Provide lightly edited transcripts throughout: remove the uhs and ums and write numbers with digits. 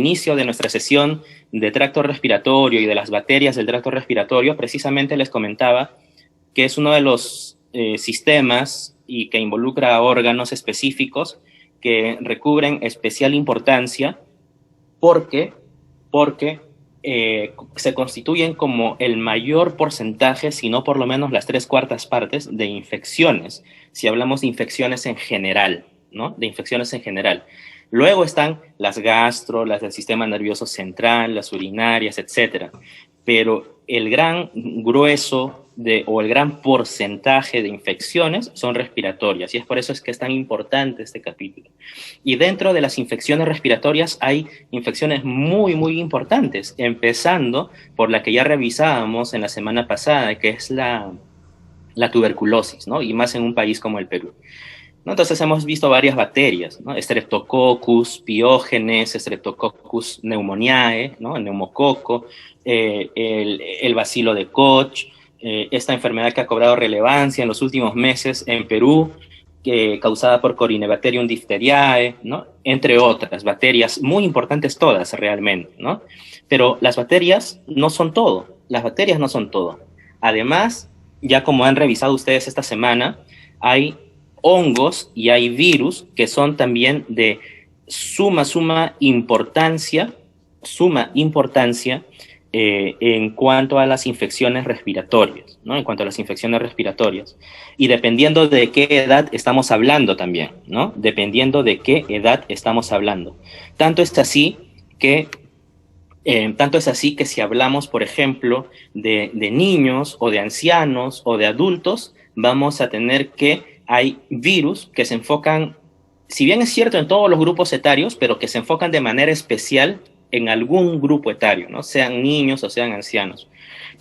inicio de nuestra sesión de tracto respiratorio y de las bacterias del tracto respiratorio, precisamente les comentaba que es uno de los sistemas y que involucra órganos específicos que recubren especial importancia porque se constituyen como el mayor porcentaje, si no por lo menos las 3/4 de infecciones, si hablamos de infecciones en general, ¿no? De infecciones en general. Luego están las gastro, las del sistema nervioso central, las urinarias, etcétera. Pero el gran grueso o el gran porcentaje de infecciones son respiratorias, y es por eso es que es tan importante este capítulo. Y dentro de las infecciones respiratorias hay infecciones muy, muy importantes, empezando por la que ya revisábamos en la semana pasada, que es la tuberculosis, ¿no? Y más en un país como el Perú, ¿no? Entonces hemos visto varias bacterias, ¿no? Streptococcus piógenes, Streptococcus pneumoniae, ¿no? El neumococo, el bacilo de Koch, esta enfermedad que ha cobrado relevancia en los últimos meses en Perú, causada por Corynebacterium diphtheriae, ¿no? Entre otras bacterias muy importantes todas realmente, ¿no? Pero las bacterias no son todo, las bacterias no son todo. Además, ya como han revisado ustedes esta semana, hay hongos y hay virus que son también de suma importancia en cuanto a las infecciones respiratorias, ¿no? En cuanto a las infecciones respiratorias. Y dependiendo de qué edad estamos hablando también, ¿no? Dependiendo de qué edad estamos hablando. Tanto es así que si hablamos, por ejemplo, de niños o de ancianos o de adultos, vamos a tener que hay virus que se enfocan, si bien es cierto en todos los grupos etarios, pero que se enfocan de manera especial en algún grupo etario, ¿no? Sean niños o sean ancianos.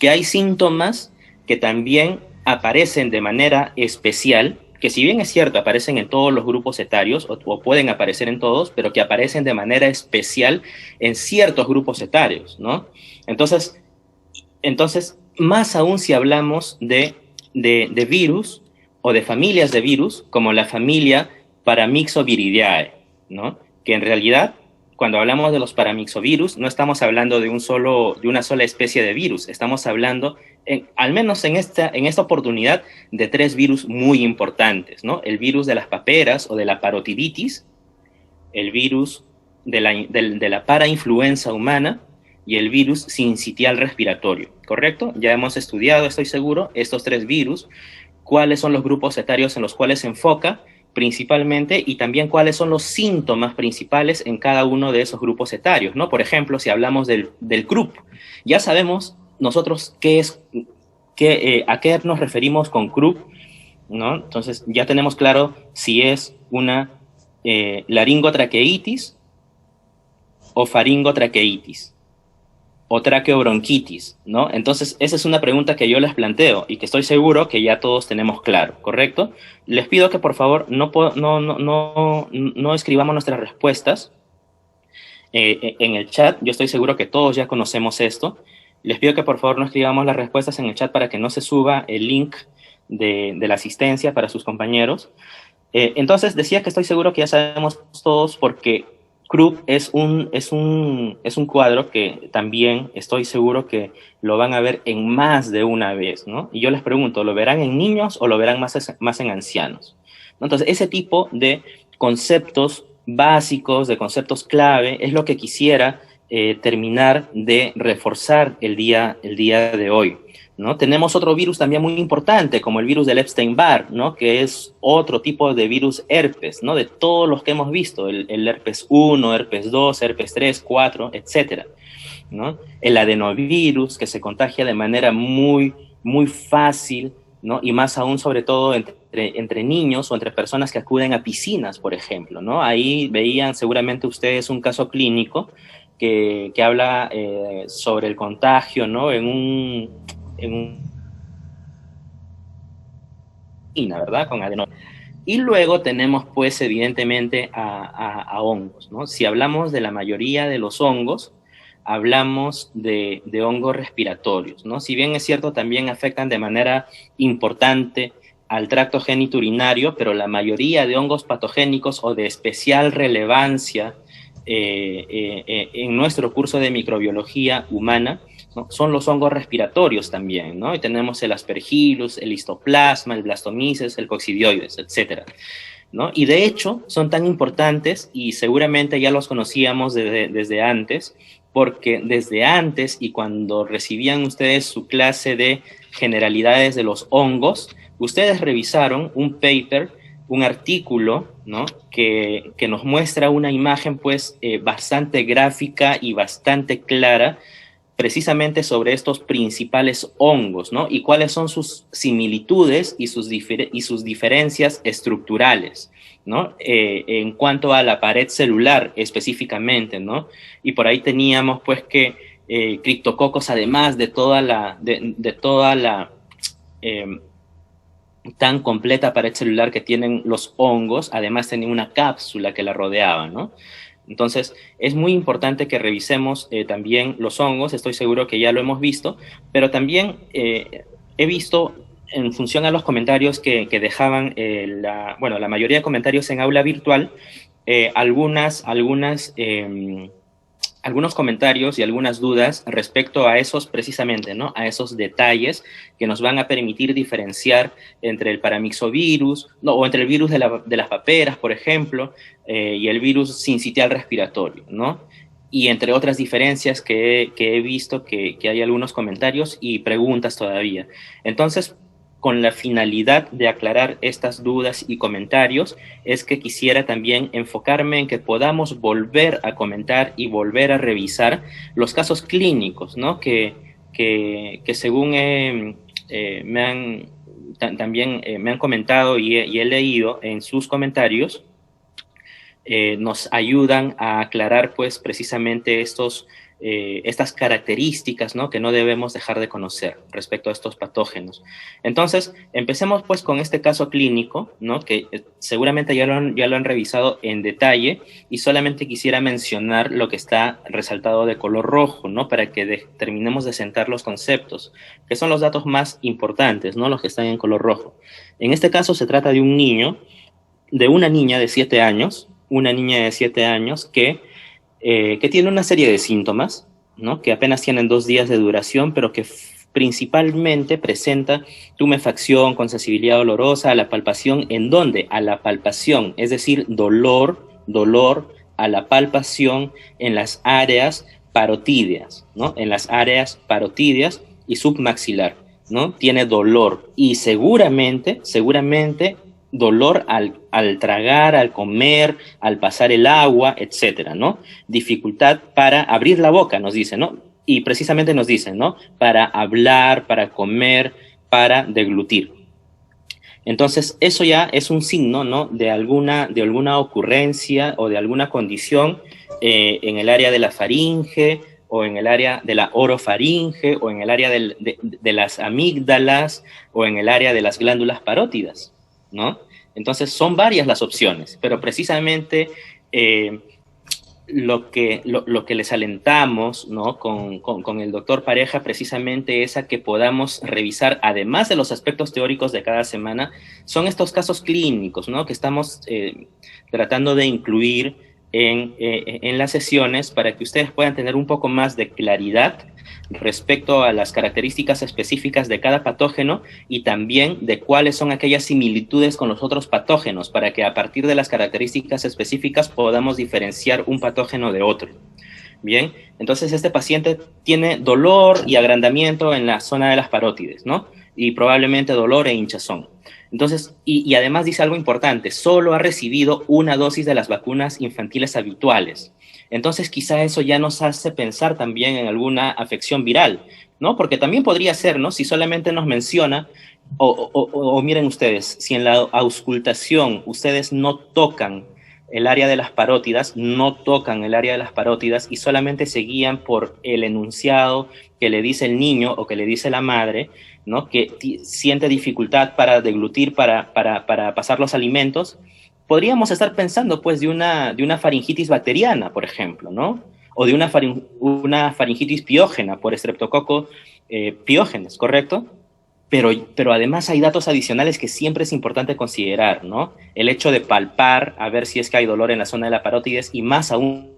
Que hay síntomas que también aparecen de manera especial, que si bien es cierto aparecen en todos los grupos etarios, o pueden aparecer en todos, pero que aparecen de manera especial en ciertos grupos etarios, ¿no? Entonces más aún si hablamos de virus o de familias de virus, como la familia Paramyxoviridae, ¿no? Que en realidad, cuando hablamos de los paramyxovirus, no estamos hablando de una sola especie de virus, estamos hablando, al menos en esta oportunidad, de 3 virus muy importantes, ¿no? El virus de las paperas o de la parotiditis, el virus de la parainfluenza humana y el virus sincitial respiratorio, ¿correcto? Ya hemos estudiado, estoy seguro, estos 3 virus, cuáles son los grupos etarios en los cuales se enfoca principalmente y también cuáles son los síntomas principales en cada uno de esos grupos etarios, ¿no? Por ejemplo, si hablamos del CRUP, ya sabemos nosotros a qué nos referimos con CRUP, ¿no? Entonces ya tenemos claro si es una laringotraqueitis o faringotraqueitis o traqueobronquitis, ¿no? Entonces, esa es una pregunta que yo les planteo y que estoy seguro que ya todos tenemos claro, ¿correcto? Les pido que por favor no escribamos nuestras respuestas en el chat. Yo estoy seguro que todos ya conocemos esto. Les pido que por favor no escribamos las respuestas en el chat para que no se suba el link de la asistencia para sus compañeros. Entonces, decía que estoy seguro que ya sabemos todos porque CRUP es un cuadro que también estoy seguro que lo van a ver en más de una vez, ¿no? Y yo les pregunto, ¿lo verán en niños o lo verán más en ancianos? ¿No? Entonces, ese tipo de conceptos básicos, de conceptos clave, es lo que quisiera terminar de reforzar el día de hoy, ¿no? Tenemos otro virus también muy importante, como el virus del Epstein-Barr, ¿no? Que es otro tipo de virus herpes, ¿no? De todos los que hemos visto, el herpes 1, herpes 2, herpes 3, 4, etcétera, ¿no? El adenovirus, que se contagia de manera muy, muy fácil, ¿no? Y más aún, sobre todo, entre niños o entre personas que acuden a piscinas, por ejemplo, ¿no? Ahí veían seguramente ustedes un caso clínico que habla sobre el contagio, ¿no? ¿Verdad? Con adenovirus. Y luego tenemos, pues, evidentemente, a hongos, ¿no? Si hablamos de la mayoría de los hongos, hablamos de hongos respiratorios, ¿no? Si bien es cierto, también afectan de manera importante al tracto genitourinario, pero la mayoría de hongos patogénicos o de especial relevancia en nuestro curso de microbiología humana, ¿no? Son los hongos respiratorios también, ¿no? Y tenemos el Aspergillus, el Histoplasma, el Blastomyces, el Coccidioides, etcétera, ¿no? Y de hecho son tan importantes y seguramente ya los conocíamos desde antes, porque desde antes y cuando recibían ustedes su clase de generalidades de los hongos, ustedes revisaron un paper, un artículo, ¿no? que nos muestra una imagen pues bastante gráfica y bastante clara precisamente sobre estos principales hongos, ¿no? Y cuáles son sus similitudes y sus diferencias estructurales, ¿no? En cuanto a la pared celular específicamente, ¿no? Y por ahí teníamos pues que criptococos, además de toda la eh, tan completa pared celular que tienen los hongos, además tenía una cápsula que la rodeaba, ¿no? Entonces, es muy importante que revisemos también los hongos, estoy seguro que ya lo hemos visto, pero también he visto, en función a los comentarios que dejaban, la mayoría de comentarios en aula virtual, algunos comentarios y algunas dudas respecto a esos precisamente, ¿no? A esos detalles que nos van a permitir diferenciar entre el paramyxovirus, no, o entre el virus de las paperas, por ejemplo, y el virus sincitial respiratorio, ¿no? Y entre otras diferencias que he visto que hay algunos comentarios y preguntas todavía. Entonces, con la finalidad de aclarar estas dudas y comentarios, es que quisiera también enfocarme en que podamos volver a comentar y volver a revisar los casos clínicos, ¿no? Que según también me han comentado y he leído en sus comentarios, nos ayudan a aclarar pues precisamente estas características, ¿no? Que no debemos dejar de conocer respecto a estos patógenos. Entonces, empecemos pues con este caso clínico, ¿no? Que seguramente ya lo han revisado en detalle, y solamente quisiera mencionar lo que está resaltado de color rojo, ¿no? Para que terminemos de sentar los conceptos, que son los datos más importantes, ¿no? Los que están en color rojo. En este caso se trata de una niña de 7 años, que tiene una serie de síntomas, ¿no? Que apenas tienen 2 días de duración, pero que principalmente presenta tumefacción con sensibilidad dolorosa a la palpación. ¿En dónde? A la palpación, es decir, dolor a la palpación en las áreas parotídeas, ¿no? En las áreas parotídeas y submaxilar, ¿no? Tiene dolor y seguramente dolor al tragar, al comer, al pasar el agua, etcétera, ¿no? Dificultad para abrir la boca, nos dice, ¿no? Y precisamente nos dicen, ¿no? Para hablar, para comer, para deglutir. Entonces, eso ya es un signo, ¿no? De alguna ocurrencia o de alguna condición en el área de la faringe, o en el área de la orofaringe, o en el área de las amígdalas, o en el área de las glándulas parótidas, ¿no? Entonces son varias las opciones, pero precisamente lo que les alentamos, ¿no? con el doctor Pareja precisamente es a que podamos revisar, además de los aspectos teóricos de cada semana, son estos casos clínicos, ¿no? Que estamos tratando de incluir en las sesiones para que ustedes puedan tener un poco más de claridad respecto a las características específicas de cada patógeno, y también de cuáles son aquellas similitudes con los otros patógenos, para que a partir de las características específicas podamos diferenciar un patógeno de otro. Bien, entonces este paciente tiene dolor y agrandamiento en la zona de las parótides, ¿no? Y probablemente dolor e hinchazón. Entonces, y además dice algo importante, solo ha recibido una dosis de las vacunas infantiles habituales. Entonces quizá eso ya nos hace pensar también en alguna afección viral, ¿no? Porque también podría ser, ¿no? Si solamente nos menciona, o miren ustedes, si en la auscultación ustedes no tocan el área de las parótidas, y solamente se guían por el enunciado que le dice el niño o que le dice la madre, ¿no? Que siente dificultad para deglutir, para pasar los alimentos, podríamos estar pensando pues de una faringitis bacteriana, por ejemplo, ¿no? O de una faringitis piógena por Streptococcus piógenes, ¿correcto? Pero además hay datos adicionales que siempre es importante considerar, ¿no? El hecho de palpar, a ver si es que hay dolor en la zona de la parótides, y más aún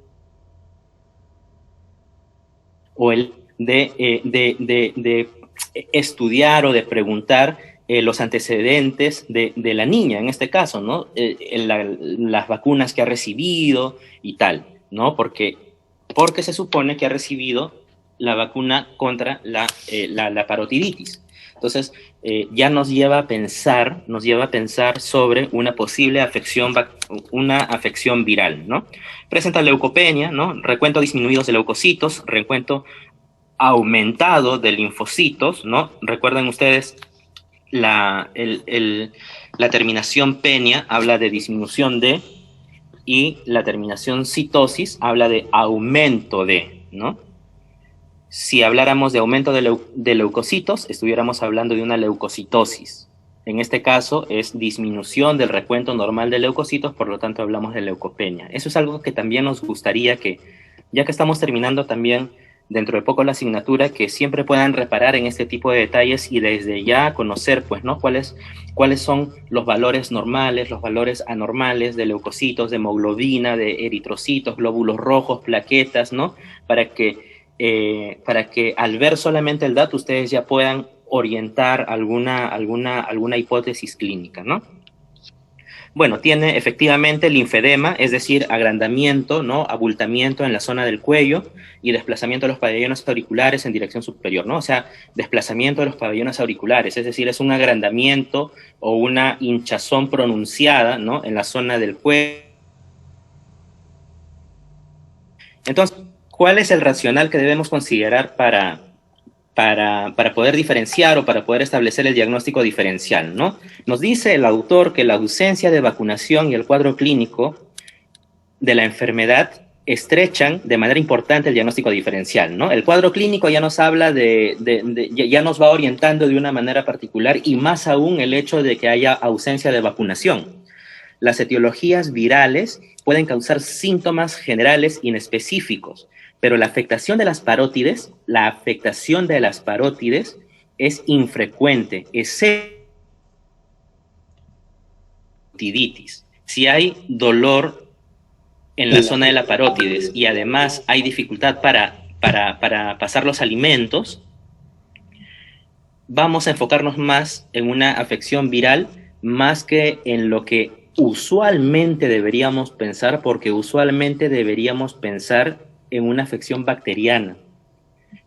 o el de estudiar o de preguntar los antecedentes de la niña, en este caso, ¿no? Las vacunas que ha recibido y tal, ¿no? Porque se supone que ha recibido la vacuna contra la parotiditis. Entonces, ya nos lleva a pensar sobre una posible afección viral, ¿no? Presenta leucopenia, ¿no? Recuento disminuidos de leucocitos, recuento aumentado de linfocitos, ¿no? Recuerden ustedes, la terminación penia habla de disminución de, y la terminación citosis habla de aumento de, ¿no? Si habláramos de aumento de leucocitos, estuviéramos hablando de una leucocitosis. En este caso es disminución del recuento normal de leucocitos, por lo tanto hablamos de leucopenia. Eso es algo que también nos gustaría que, ya que estamos terminando también dentro de poco la asignatura, que siempre puedan reparar en este tipo de detalles y desde ya conocer, pues, ¿no? cuáles son los valores normales, los valores anormales de leucocitos, de hemoglobina, de eritrocitos, glóbulos rojos, plaquetas, ¿no? Para que al ver solamente el dato ustedes ya puedan orientar alguna hipótesis clínica, ¿no? Bueno, tiene efectivamente linfedema, es decir, agrandamiento, ¿no? Abultamiento en la zona del cuello y desplazamiento de los pabellones auriculares en dirección superior, ¿no? O sea, desplazamiento de los pabellones auriculares, es decir, es un agrandamiento o una hinchazón pronunciada, ¿no? En la zona del cuello. Entonces, ¿cuál es el racional que debemos considerar para poder diferenciar o para poder establecer el diagnóstico diferencial, ¿no? Nos dice el autor que la ausencia de vacunación y el cuadro clínico de la enfermedad estrechan de manera importante el diagnóstico diferencial, ¿no? El cuadro clínico ya nos habla ya nos va orientando de una manera particular, y más aún el hecho de que haya ausencia de vacunación. Las etiologías virales pueden causar síntomas generales inespecíficos, pero la afectación de las parótides es infrecuente, excepto parotiditis. Si hay dolor en la zona de la parótides y además hay dificultad para pasar los alimentos, vamos a enfocarnos más en una afección viral más que en lo que usualmente deberíamos pensar, porque usualmente deberíamos pensar en una afección bacteriana.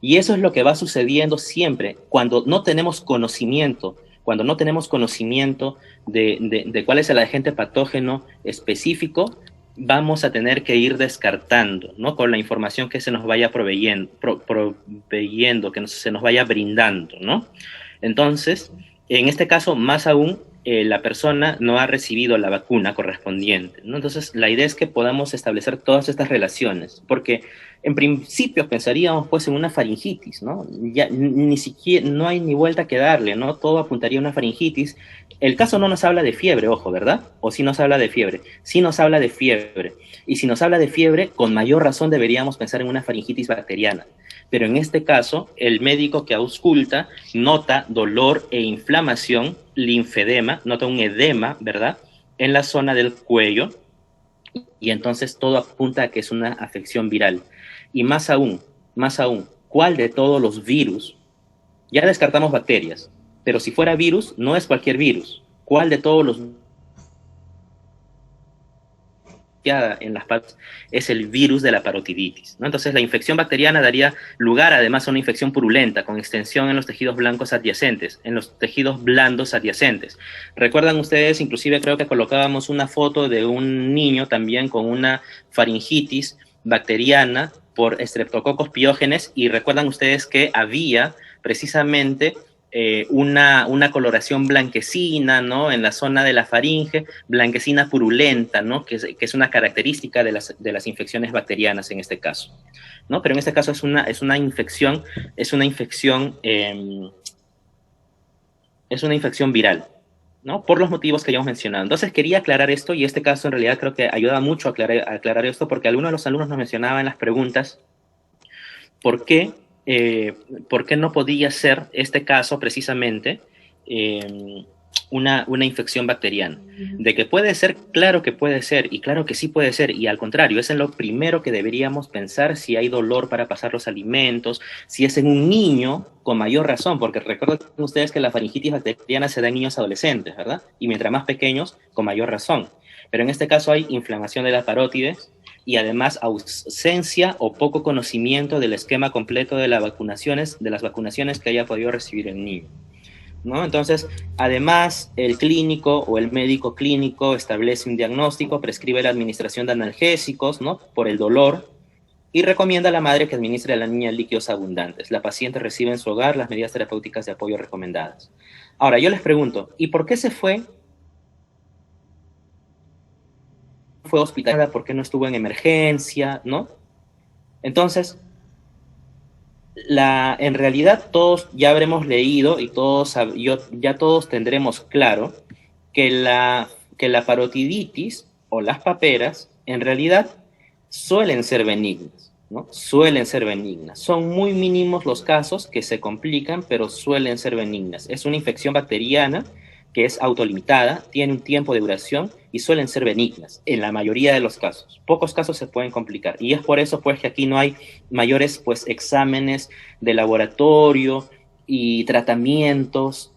Y eso es lo que va sucediendo siempre cuando no tenemos conocimiento, de cuál es el agente patógeno específico. Vamos a tener que ir descartando, ¿no? Con la información que se nos vaya proveyendo, que se nos vaya brindando, ¿no? Entonces, en este caso, más aún, la persona no ha recibido la vacuna correspondiente, ¿no? Entonces, la idea es que podamos establecer todas estas relaciones, porque en principio pensaríamos pues en una faringitis, ¿no? Ya ni siquiera, no hay ni vuelta que darle, ¿no? Todo apuntaría a una faringitis. El caso no nos habla de fiebre, ojo, ¿verdad? ¿O sí nos habla de fiebre? Sí nos habla de fiebre. Y si nos habla de fiebre, con mayor razón deberíamos pensar en una faringitis bacteriana. Pero en este caso, el médico que ausculta nota dolor e inflamación, linfedema, nota un edema, ¿verdad?, en la zona del cuello, y entonces todo apunta a que es una afección viral. Y más aún, ¿cuál de todos los virus? Ya descartamos bacterias, pero si fuera virus, no es cualquier virus. ¿Cuál de todos los en las patas es el virus de la parotiditis, ¿no? Entonces la infección bacteriana daría lugar además a una infección purulenta con extensión en los tejidos blancos adyacentes, en los tejidos blandos adyacentes. Recuerdan ustedes, inclusive creo que colocábamos una foto de un niño también con una faringitis bacteriana por Streptococcus pyogenes, y recuerdan ustedes que había precisamente una coloración blanquecina, ¿no?, en la zona de la faringe, blanquecina purulenta, ¿no?, que es una característica de las infecciones bacterianas en este caso, ¿no? Pero en este caso es una infección viral, ¿no?, por los motivos que ya hemos mencionado. Entonces quería aclarar esto, y este caso en realidad creo que ayuda mucho a aclarar esto, porque algunos de los alumnos nos mencionaban en las preguntas ¿por qué no podía ser este caso precisamente una infección bacteriana. De que puede ser, claro que puede ser, y claro que sí puede ser, y al contrario, es en lo primero que deberíamos pensar si hay dolor para pasar los alimentos, si es en un niño, con mayor razón, porque recuerden ustedes que la faringitis bacteriana se da en niños adolescentes, ¿verdad? Y mientras más pequeños, con mayor razón. Pero en este caso hay inflamación de las parótides y además ausencia o poco conocimiento del esquema completo de las vacunaciones que haya podido recibir el niño, ¿no? Entonces, además, el clínico o el médico clínico establece un diagnóstico, prescribe la administración de analgésicos, ¿no? Por el dolor y recomienda a la madre que administre a la niña líquidos abundantes. La paciente recibe en su hogar las medidas terapéuticas de apoyo recomendadas. Ahora, yo les pregunto, ¿y por qué se fue hospitalizada? ¿Por qué no estuvo en emergencia? ¿No? Entonces, en realidad todos ya habremos leído y ya todos tendremos claro que la parotiditis o las paperas en realidad suelen ser benignas, ¿no? Suelen ser benignas. Son muy mínimos los casos que se complican, pero suelen ser benignas. Es una infección bacteriana que es autolimitada, tiene un tiempo de duración y suelen ser benignas en la mayoría de los casos. Pocos casos se pueden complicar y es por eso pues que aquí no hay mayores pues exámenes de laboratorio y tratamientos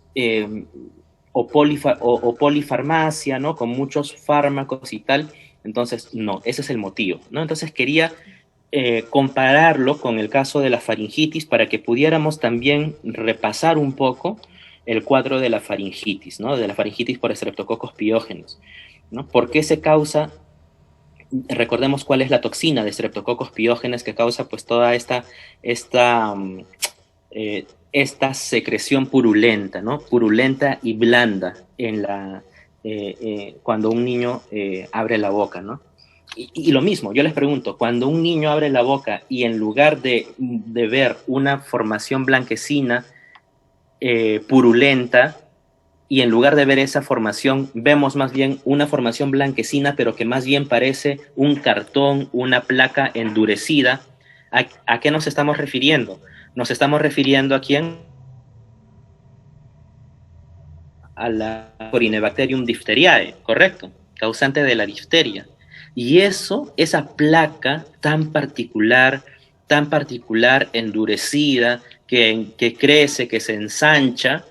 o polifarmacia, ¿no? Con muchos fármacos y tal. Entonces, no, ese es el motivo, ¿no? Entonces quería compararlo con el caso de la faringitis para que pudiéramos también repasar un poco el cuadro de la faringitis, ¿no? De la faringitis por estreptococos piógenes, ¿no? ¿Por qué se causa? Recordemos cuál es la toxina de estreptococos piógenes que causa pues toda esta, esta secreción purulenta, ¿no? Purulenta y blanda cuando un niño abre la boca, ¿no? Y lo mismo, yo les pregunto, cuando un niño abre la boca y en lugar de ver una formación blanquecina purulenta, y en lugar de ver esa formación, vemos más bien una formación blanquecina, pero que más bien parece un cartón, una placa endurecida. ¿A qué nos estamos refiriendo? Nos estamos refiriendo a quién? A la Corynebacterium diphtheriae, correcto, causante de la difteria. Y esa placa tan particular, endurecida, que crece, que se ensancha,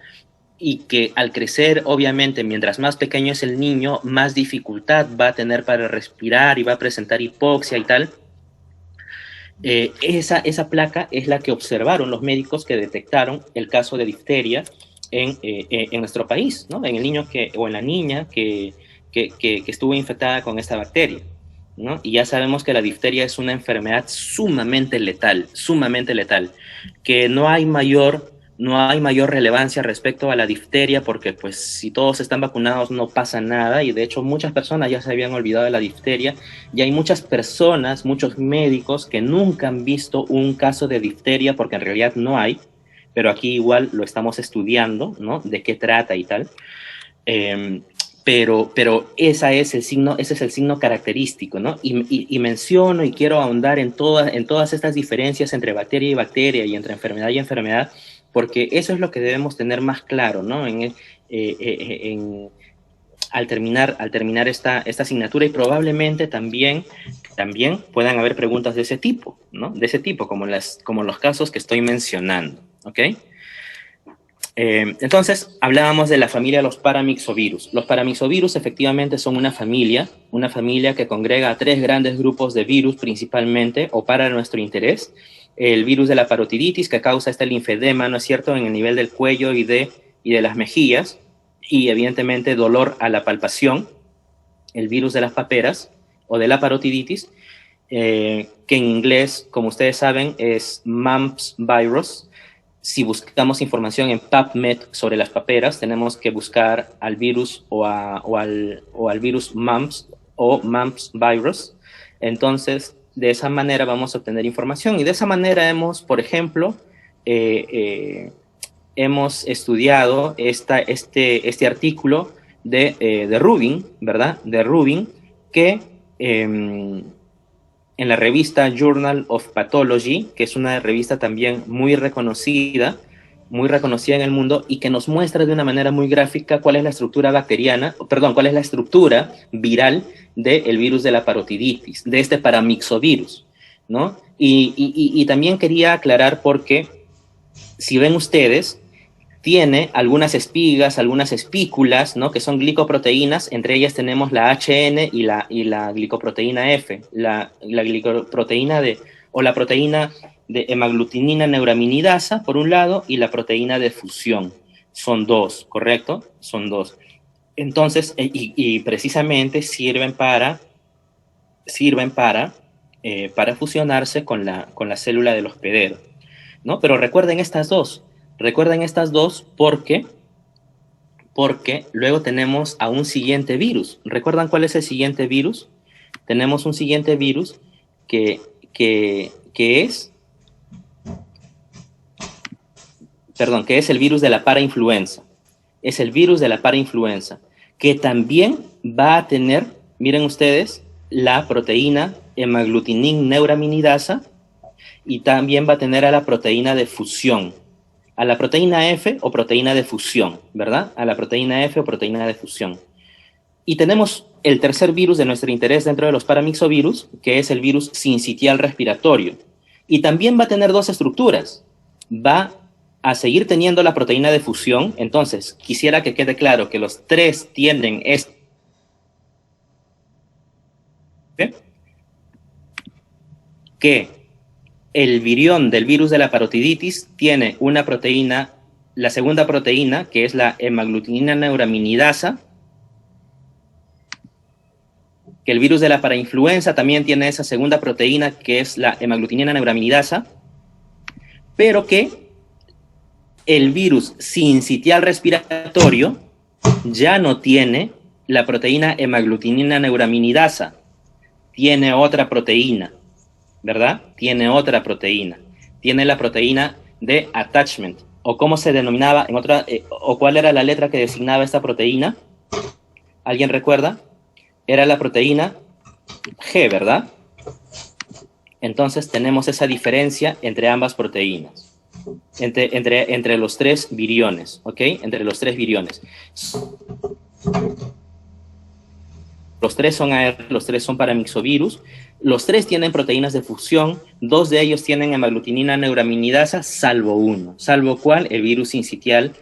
y que al crecer, obviamente, mientras más pequeño es el niño, más dificultad va a tener para respirar y va a presentar hipoxia y tal. Esa placa es la que observaron los médicos que detectaron el caso de difteria en nuestro país, ¿no? En el niño o en la niña que estuvo infectada con esta bacteria, ¿no? Y ya sabemos que la difteria es una enfermedad sumamente letal, que no hay mayor relevancia respecto a la difteria porque pues si todos están vacunados no pasa nada y de hecho muchas personas ya se habían olvidado de la difteria y hay muchas personas, muchos médicos que nunca han visto un caso de difteria porque en realidad no hay, pero aquí igual lo estamos estudiando, ¿no? De qué trata y tal. Pero ese es el signo característico, ¿no? Y menciono y quiero ahondar en todas estas diferencias entre bacteria y bacteria y entre enfermedad y enfermedad, porque eso es lo que debemos tener más claro, ¿no? Al terminar esta asignatura y probablemente también puedan haber preguntas de ese tipo, ¿no? De ese tipo, como los casos que estoy mencionando, ¿ok? Entonces, hablábamos de la familia de los paramyxovirus. Los paramyxovirus efectivamente son una familia que congrega a 3 grandes grupos de virus principalmente, o para nuestro interés. El virus de la parotiditis, que causa este linfedema, ¿no es cierto?, en el nivel del cuello y de las mejillas, y evidentemente dolor a la palpación. El virus de las paperas, o de la parotiditis, que en inglés, como ustedes saben, es mumps virus. Si buscamos información en PubMed sobre las paperas, tenemos que buscar al virus o al virus mumps o mumps virus. Entonces, de esa manera vamos a obtener información. Y de esa manera hemos, por ejemplo, hemos estudiado este artículo de Rubin, ¿verdad? De Rubin, que en la revista Journal of Pathology, que es una revista también muy reconocida, muy reconocida en el mundo y que nos muestra de una manera muy gráfica cuál es la estructura bacteriana, perdón, cuál es la estructura viral del virus de la parotiditis, de este paramyxovirus, ¿no? Y también quería aclarar porque, si ven ustedes, tiene algunas espigas, algunas espículas, ¿no? Que son glicoproteínas, entre ellas tenemos la HN y la glicoproteína F, la glicoproteína o la proteína de hemaglutinina neuraminidasa, por un lado, y la proteína de fusión. Son dos, ¿correcto? Son dos. Entonces, y precisamente sirven para fusionarse con la célula del hospedero, ¿no? Pero recuerden estas dos porque luego tenemos a un siguiente virus. ¿Recuerdan cuál es el siguiente virus? Tenemos un siguiente virus que es el virus de la parainfluenza. Es el virus de la parainfluenza, que también va a tener, miren ustedes, la proteína hemaglutinin neuraminidasa, y también va a tener a la proteína de fusión, a la proteína F o proteína de fusión, ¿verdad? A la proteína F o proteína de fusión. Y tenemos el tercer virus de nuestro interés dentro de los paramyxovirus, que es el virus sincitial respiratorio. Y también va a tener dos estructuras. Va a seguir teniendo la proteína de fusión. Entonces, quisiera que quede claro que los tres tienden que el virión del virus de la parotiditis tiene una proteína, la segunda proteína, que es la hemaglutinina neuraminidasa, que el virus de la parainfluenza también tiene esa segunda proteína, que es la hemaglutinina neuraminidasa, pero que el virus sincitial respiratorio ya no tiene la proteína hemaglutinina neuraminidasa, tiene otra proteína, ¿verdad? Tiene otra proteína. Tiene la proteína de attachment, o cómo se denominaba en otra, o cuál era la letra que designaba esta proteína. ¿Alguien recuerda? Era la proteína G, ¿verdad? Entonces tenemos esa diferencia entre ambas proteínas, entre los tres viriones, ¿ok? Entre los tres viriones. Los tres son AR, los tres son paramyxovirus, los tres tienen proteínas de fusión, dos de ellos tienen hemaglutinina neuraminidasa, salvo uno, salvo cuál, el virus sincitial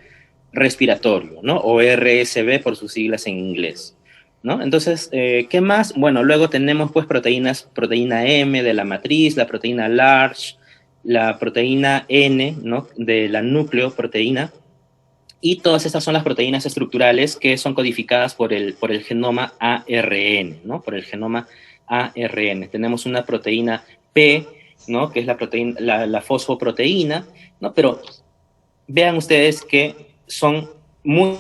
respiratorio, ¿no? O RSV por sus siglas en inglés, ¿no? Entonces, ¿qué más? Bueno, luego tenemos pues proteína M de la matriz, la proteína large, la proteína N, ¿no? De la nucleoproteína. Y todas estas son las proteínas estructurales que son codificadas por el genoma ARN, ¿no? Por el genoma ARN. Tenemos una proteína P, ¿no? Que es la fosfoproteína, ¿no? Pero vean ustedes que son muy,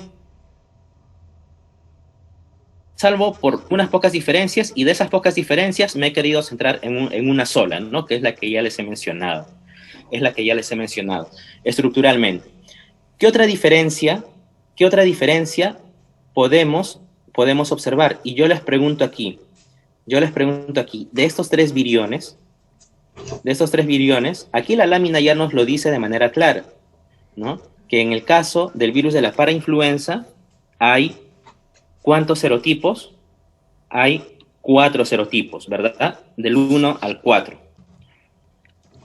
salvo por unas pocas diferencias, y de esas pocas diferencias me he querido centrar en una sola, ¿no? Que es la que ya les he mencionado. Es la que ya les he mencionado, estructuralmente. ¿Qué otra diferencia podemos observar? Y yo les pregunto aquí, de estos tres viriones, aquí la lámina ya nos lo dice de manera clara, ¿no? Que en el caso del virus de la parainfluenza hay ¿cuántos serotipos? Hay 4 serotipos, ¿verdad? Del 1 al 4.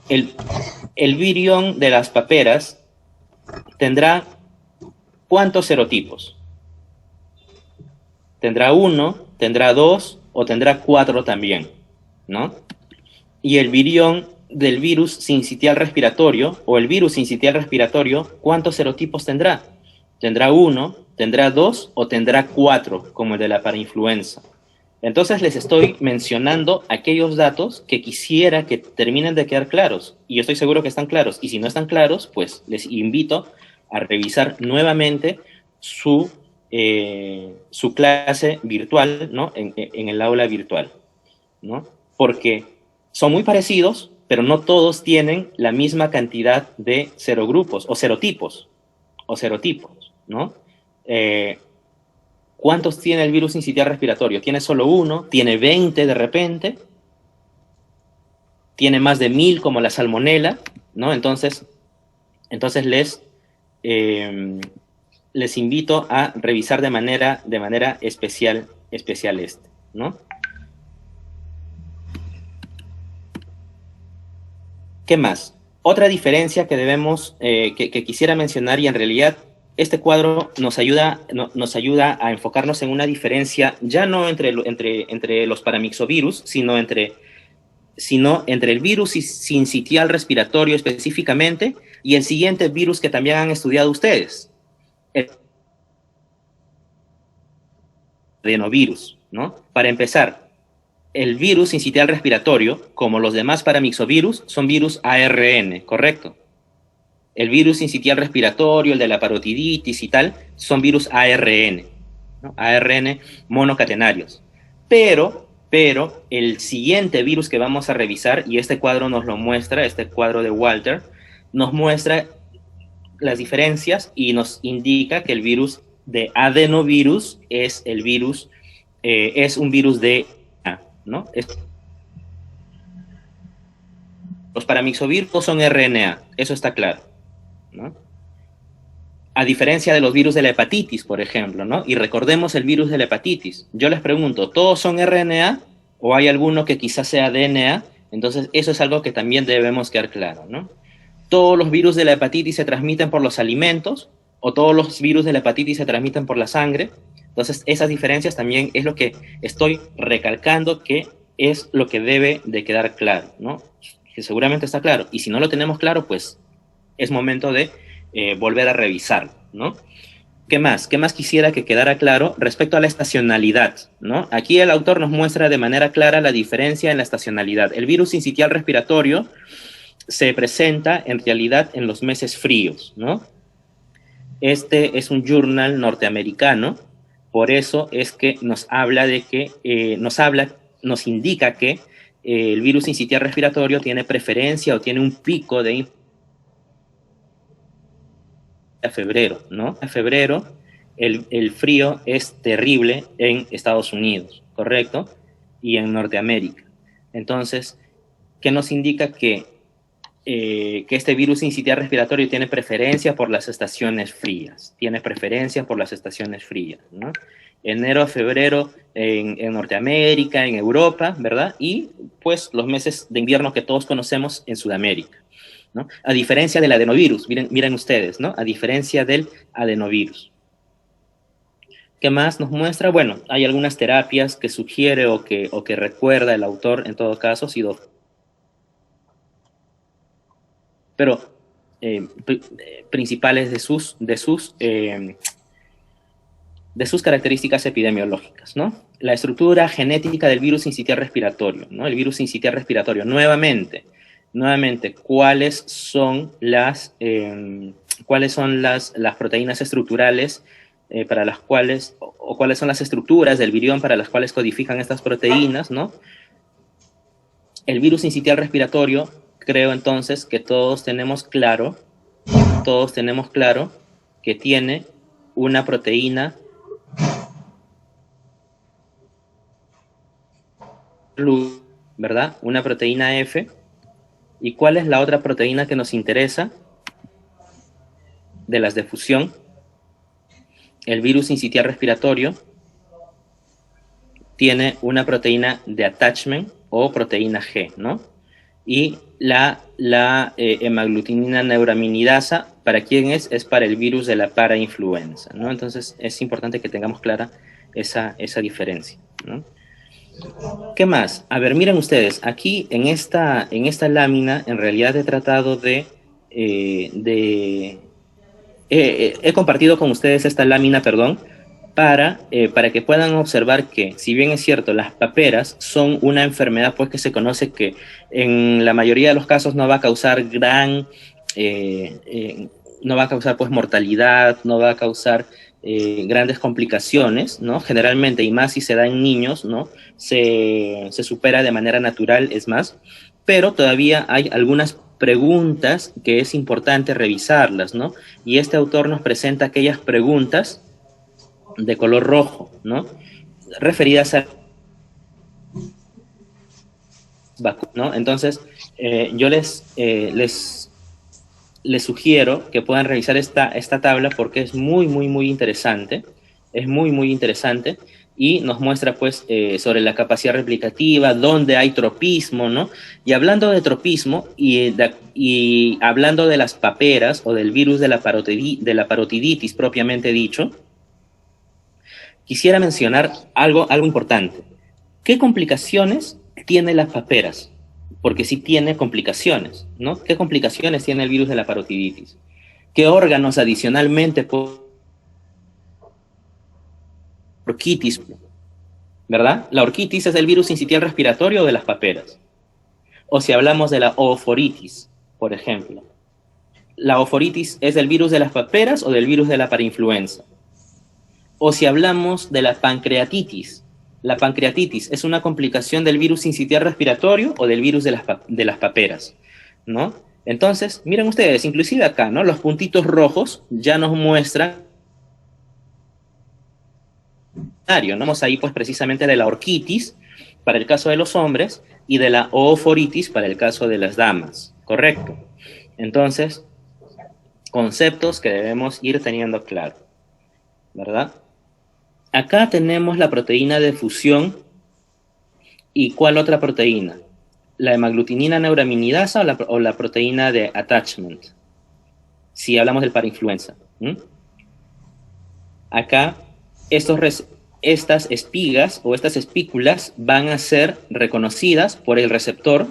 El virión de las paperas tendrá ¿cuántos serotipos? Tendrá 1, tendrá 2 o tendrá 4 también, ¿no? Y el virión del virus sincitial respiratorio o el virus sincitial respiratorio, ¿cuántos serotipos tendrá? Tendrá 1, tendrá 2 o tendrá 4, como el de la parainfluenza. Entonces les estoy mencionando aquellos datos que quisiera que terminen de quedar claros, y yo estoy seguro que están claros, y si no están claros, pues les invito a revisar nuevamente su clase virtual, ¿no? En el aula virtual, ¿no? Porque son muy parecidos, pero no todos tienen la misma cantidad de serogrupos o serotipos, ¿no? ¿Cuántos tiene el virus sincitial respiratorio? ¿Tiene solo 1? ¿Tiene 20 de repente? ¿Tiene más de 1000 como la salmonela? ¿No? Entonces les les invito a revisar de manera especial este, ¿no? ¿Qué más? Otra diferencia que debemos, que quisiera mencionar, y en realidad este cuadro nos ayuda a enfocarnos en una diferencia ya no entre los paramyxovirus, sino entre el virus sincitial respiratorio específicamente y el siguiente virus que también han estudiado ustedes, el adenovirus, ¿no? Para empezar, el virus sincitial respiratorio, como los demás paramyxovirus, son virus ARN, ¿correcto? El virus sincitial respiratorio, el de la parotiditis y tal, son virus ARN, ¿no? ARN monocatenarios. Pero el siguiente virus que vamos a revisar, y este cuadro nos lo muestra, este cuadro de Walter, nos muestra las diferencias y nos indica que el virus de adenovirus es el virus, es un virus de RNA, ¿no? Los paramyxovirus son RNA, eso está claro, ¿no? A diferencia de los virus de la hepatitis, por ejemplo, ¿no? Y recordemos el virus de la hepatitis. Yo les pregunto, ¿todos son RNA o hay alguno que quizás sea DNA? Entonces, eso es algo que también debemos quedar claro, ¿no? ¿Todos los virus de la hepatitis se transmiten por los alimentos o todos los virus de la hepatitis se transmiten por la sangre? Entonces, esas diferencias también es lo que estoy recalcando, que es lo que debe de quedar claro, ¿no? Que seguramente está claro. Y si no lo tenemos claro, pues es momento de volver a revisarlo, ¿no? ¿Qué más? ¿Qué más quisiera que quedara claro respecto a la estacionalidad, ¿no? Aquí el autor nos muestra de manera clara la diferencia en la estacionalidad. El virus sincitial respiratorio se presenta en realidad en los meses fríos, ¿no? Este es un journal norteamericano, por eso es que nos habla de que, nos indica que el virus sincitial respiratorio tiene preferencia o tiene un pico de a febrero, ¿no? A febrero el frío es terrible en Estados Unidos, ¿correcto? Y en Norteamérica. Entonces, ¿qué nos indica? Que este virus sincitial respiratorio tiene preferencia por las estaciones frías, tiene preferencia por las estaciones frías, ¿no? Enero a febrero en Norteamérica, en Europa, ¿verdad? Y pues los meses de invierno que todos conocemos en Sudamérica, ¿no? A diferencia del adenovirus, miren ustedes, ¿no? A diferencia del adenovirus. ¿Qué más nos muestra? Bueno, hay algunas terapias que sugiere o que recuerda el autor, en todo caso, pero principales de sus características epidemiológicas, ¿no? La estructura genética del virus sincitial respiratorio, ¿no? El virus sincitial respiratorio, nuevamente, ¿cuáles son las proteínas estructurales para las cuales, o cuáles son las estructuras del virión para las cuales codifican estas proteínas, ¿no? El virus sincitial respiratorio, creo entonces que todos tenemos claro que tiene una proteína ¿verdad? Una proteína F. ¿Y cuál es la otra proteína que nos interesa de las de fusión? El virus sincitial respiratorio tiene una proteína de attachment o proteína G, ¿no? Y la hemaglutinina neuraminidasa, ¿para quién es? Es para el virus de la parainfluenza, ¿no? Entonces es importante que tengamos clara esa diferencia, ¿no? ¿Qué más? A ver, miren ustedes, aquí en esta lámina en realidad he tratado he compartido con ustedes esta lámina, perdón, para que puedan observar que, si bien es cierto, las paperas son una enfermedad pues que se conoce que en la mayoría de los casos no va a causar no va a causar pues mortalidad, no va a causar grandes complicaciones, ¿no? Generalmente, y más si se da en niños, ¿no? Se supera de manera natural, es más, pero todavía hay algunas preguntas que es importante revisarlas, ¿no? Y este autor nos presenta aquellas preguntas de color rojo, ¿no? Referidas a vacunas, ¿no? Entonces, yo les les sugiero que puedan revisar esta tabla porque es muy interesante. Es muy interesante y nos muestra pues sobre la capacidad replicativa, dónde hay tropismo, ¿no? Y hablando de tropismo y hablando de las paperas o del virus de la parotiditis propiamente dicho, quisiera mencionar algo importante. ¿Qué complicaciones tiene las paperas? Porque sí tiene complicaciones, ¿no? ¿Qué complicaciones tiene el virus de la parotiditis? ¿Qué órganos adicionalmente orquitis, ¿verdad? La orquitis es el virus sincitial respiratorio de las paperas. O si hablamos de la ooforitis, por ejemplo. ¿La ooforitis es el virus de las paperas o del virus de la parainfluenza? O si hablamos de la pancreatitis es una complicación del virus sincitial respiratorio o del virus de las paperas, ¿no? Entonces, miren ustedes, inclusive acá, ¿no? Los puntitos rojos ya nos muestran, ¿no? Vamos ahí pues precisamente de la orquitis para el caso de los hombres y de la ooforitis para el caso de las damas, ¿correcto? Entonces, conceptos que debemos ir teniendo claro, ¿verdad? Acá tenemos la proteína de fusión. ¿Y cuál otra proteína? ¿La hemaglutinina neuraminidasa o la proteína de attachment? Si hablamos del parainfluenza. Acá, estas espigas o estas espículas van a ser reconocidas por el receptor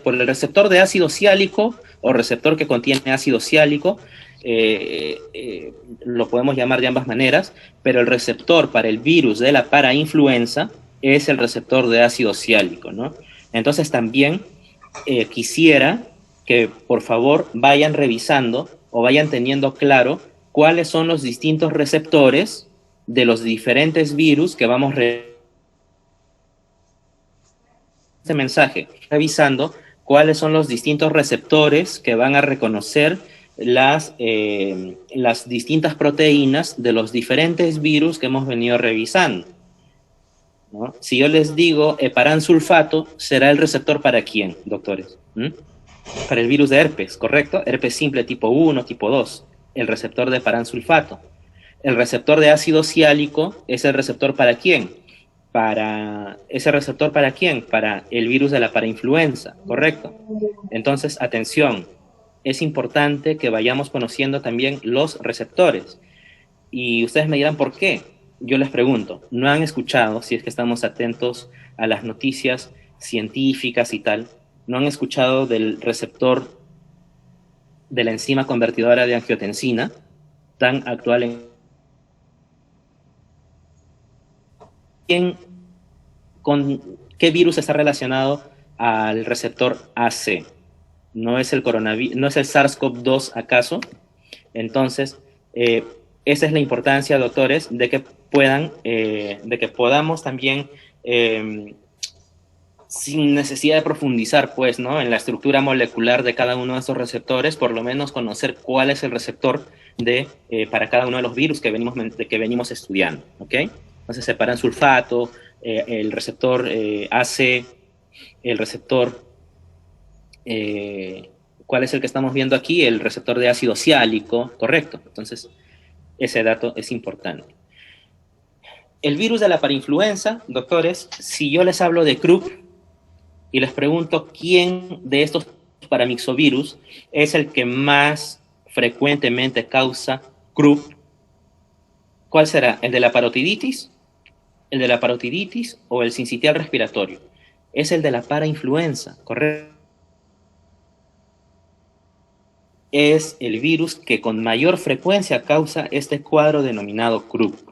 por el receptor de ácido ciálico o receptor que contiene ácido ciálico, lo podemos llamar de ambas maneras, pero el receptor para el virus de la parainfluenza es el receptor de ácido ciálico, ¿no? Entonces también quisiera que por favor vayan revisando o vayan teniendo claro cuáles son los distintos receptores de los diferentes virus que vamos este mensaje, revisando cuáles son los distintos receptores que van a reconocer las distintas proteínas de los diferentes virus que hemos venido revisando, ¿no? Si yo les digo heparansulfato, ¿será el receptor para quién, doctores? Para el virus de herpes, ¿correcto? Herpes simple tipo 1, tipo 2, el receptor de heparansulfato. El receptor de ácido ciálico es el receptor para quién? ¿Ese receptor para quién? Para el virus de la parainfluenza, ¿correcto? Entonces, atención, es importante que vayamos conociendo también los receptores. Y ustedes me dirán, ¿por qué? Yo les pregunto, ¿no han escuchado, si es que estamos atentos a las noticias científicas y tal, no han escuchado del receptor de la enzima convertidora de angiotensina, tan actual ¿con qué virus está relacionado al receptor AC? ¿No es el coronavirus, no es el SARS-CoV-2 acaso? Entonces, esa es la importancia, doctores, de que podamos también, sin necesidad de profundizar, pues, ¿no?, en la estructura molecular de cada uno de estos receptores, por lo menos conocer cuál es el receptor para cada uno de los virus que venimos estudiando, ¿ok? Entonces, separan sulfato, el receptor AC, el receptor, ¿cuál es el que estamos viendo aquí? El receptor de ácido ciálico, correcto. Entonces, ese dato es importante. El virus de la parainfluenza, doctores, si yo les hablo de Krupp y les pregunto quién de estos paramyxovirus es el que más frecuentemente causa Krupp, ¿cuál será? ¿El de la parotiditis? ¿El de la parotiditis o el sincitial respiratorio? Es el de la parainfluenza, ¿correcto? Es el virus que con mayor frecuencia causa este cuadro denominado Krupp,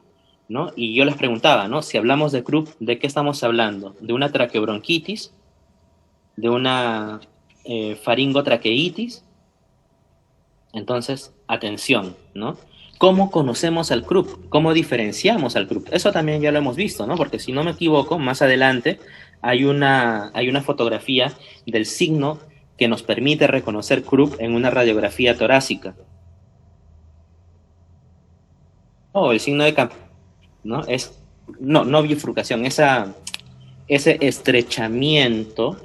¿no? Y yo les preguntaba, ¿no? Si hablamos de Krupp, ¿de qué estamos hablando? ¿De una traqueobronquitis? ¿De una faringotraqueitis? Entonces, atención, ¿no? ¿Cómo conocemos al Krupp? ¿Cómo diferenciamos al Krupp? Eso también ya lo hemos visto, ¿no? Porque si no me equivoco, más adelante hay una fotografía del signo que nos permite reconocer Krupp en una radiografía torácica. El signo de campo, ¿no? No bifurcación, ese estrechamiento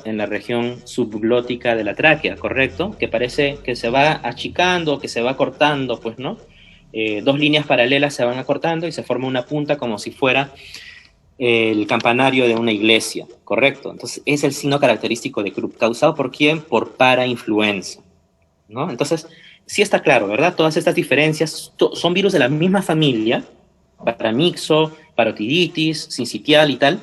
en la región subglótica de la tráquea, ¿correcto? Que parece que se va achicando, que se va cortando, pues, ¿no? Dos líneas paralelas se van acortando y se forma una punta como si fuera el campanario de una iglesia, ¿correcto? Entonces, es el signo característico de Krupp. ¿Causado por quién? Por parainfluenza, ¿no? Entonces, sí está claro, ¿verdad? Todas estas diferencias son virus de la misma familia, paramixo, parotiditis, sincitial y tal,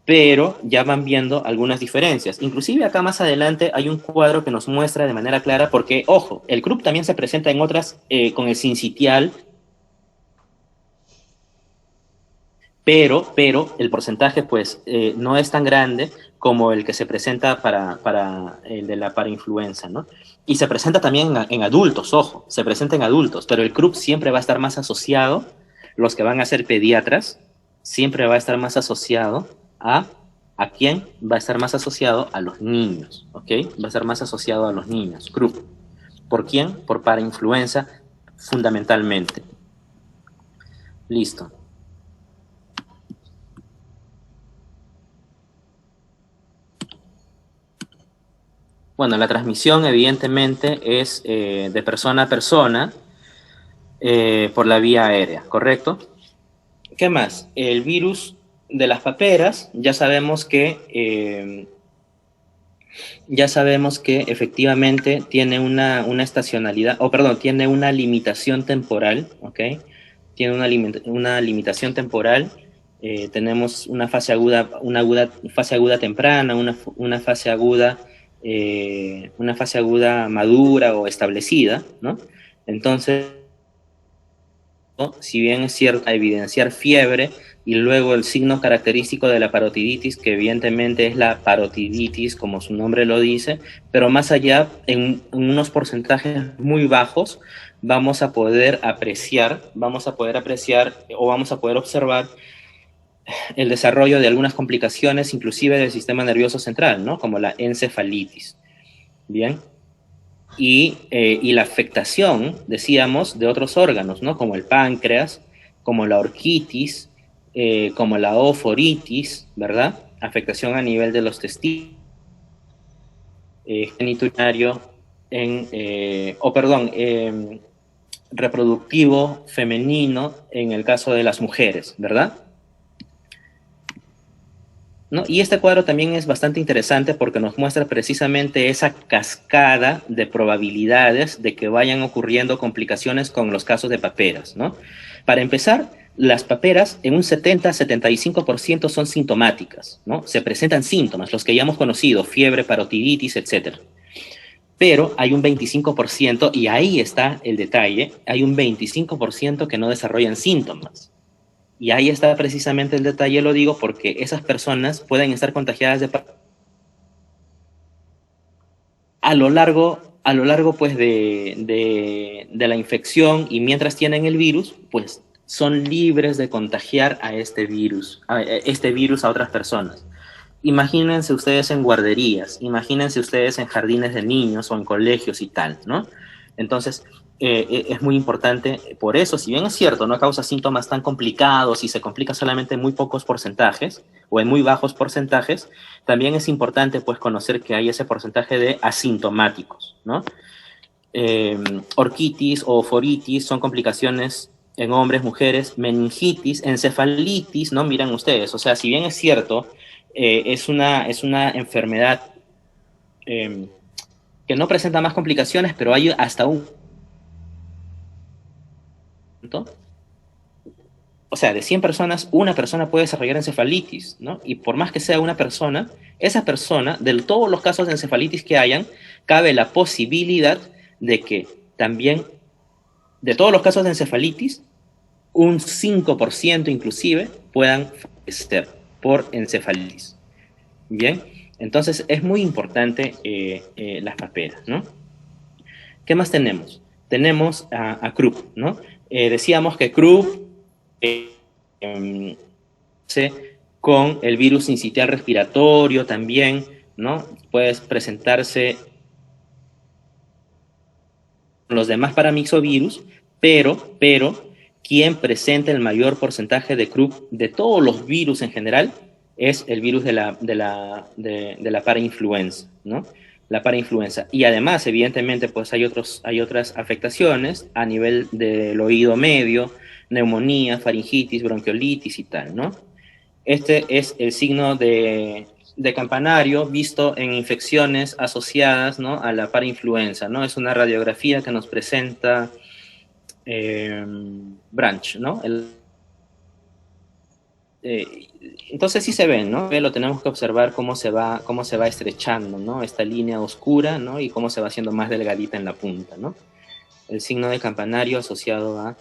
pero ya van viendo algunas diferencias. Inclusive acá más adelante hay un cuadro que nos muestra de manera clara porque, ojo, el Krupp también se presenta en otras con el sincitial, pero el porcentaje pues no es tan grande como el que se presenta para el de la parainfluenza, ¿no? Y se presenta también en adultos, ojo, se presenta en adultos, pero el Krupp siempre va a estar más asociado, los que van a ser pediatras, siempre va a estar más asociado ¿a quién? Va a estar más asociado a los niños, ¿ok? Va a estar más asociado a los niños, Krupp. ¿Por quién? Por parainfluenza, fundamentalmente. Listo. Bueno, la transmisión evidentemente es de persona a persona por la vía aérea, ¿correcto? ¿Qué más? El virus de las paperas, ya sabemos que efectivamente tiene una estacionalidad, o perdón, tiene una limitación temporal, ¿ok? Tiene una limitación temporal. Tenemos fase aguda temprana, una fase aguda madura o establecida, ¿no? Entonces, ¿no? Si bien es cierto evidenciar fiebre y luego el signo característico de la parotiditis, que evidentemente es la parotiditis, como su nombre lo dice, pero más allá, en unos porcentajes muy bajos, vamos a poder apreciar o vamos a poder observar el desarrollo de algunas complicaciones, inclusive del sistema nervioso central, ¿no? Como la encefalitis. Bien. Y la afectación, decíamos, de otros órganos, ¿no? Como el páncreas, como la orquitis, como la oforitis, ¿verdad? Afectación a nivel de los testículos, geniturario, reproductivo femenino en el caso de las mujeres, ¿verdad? ¿No? Y este cuadro también es bastante interesante porque nos muestra precisamente esa cascada de probabilidades de que vayan ocurriendo complicaciones con los casos de paperas, ¿no? Para empezar, las paperas en un 70-75% son sintomáticas, ¿no? Se presentan síntomas, los que ya hemos conocido, fiebre, parotiditis, etc. Pero hay un 25%, y ahí está el detalle, hay un 25% que no desarrollan síntomas. Y ahí está precisamente el detalle, lo digo, porque esas personas pueden estar contagiadas a lo largo pues de la infección, y mientras tienen el virus, pues son libres de contagiar a este virus a otras personas. Imagínense ustedes en guarderías, imagínense ustedes en jardines de niños o en colegios y tal, ¿no? Entonces, es muy importante, por eso, si bien es cierto, no causa síntomas tan complicados y se complica solamente en muy pocos porcentajes o en muy bajos porcentajes, también es importante pues conocer que hay ese porcentaje de asintomáticos, ¿no? Orquitis o foritis son complicaciones en hombres, mujeres, meningitis, encefalitis, ¿no? Miren ustedes, o sea, si bien es cierto, es una enfermedad eh, que no presenta más complicaciones, pero hay hasta un... O sea, de 100 personas, una persona puede desarrollar encefalitis, ¿no? Y por más que sea una persona, esa persona, de todos los casos de encefalitis que hayan, cabe la posibilidad de que también, de todos los casos de encefalitis, un 5% inclusive puedan fallecer por encefalitis. Bien, entonces es muy importante las paperas, ¿no? ¿Qué más tenemos? Tenemos a Krupp, ¿no? Decíamos que Krupp con el virus sincitial respiratorio también, ¿no? Puede presentarse con los demás paramyxovirus, pero quien presenta el mayor porcentaje de Krupp de todos los virus en general es el virus de la parainfluenza, ¿no? La parainfluenza. Y además, evidentemente, pues hay otras afectaciones a nivel del oído medio, neumonía, faringitis, bronquiolitis y tal, ¿no? Este es el signo de campanario visto en infecciones asociadas, ¿no?, a la parainfluenza, ¿no? Es una radiografía que nos presenta Branch, ¿no? Entonces sí se ven, ¿no? Lo tenemos que observar cómo se va estrechando, ¿no? Esta línea oscura, ¿no? Y cómo se va haciendo más delgadita en la punta, ¿no? El signo de campanario asociado a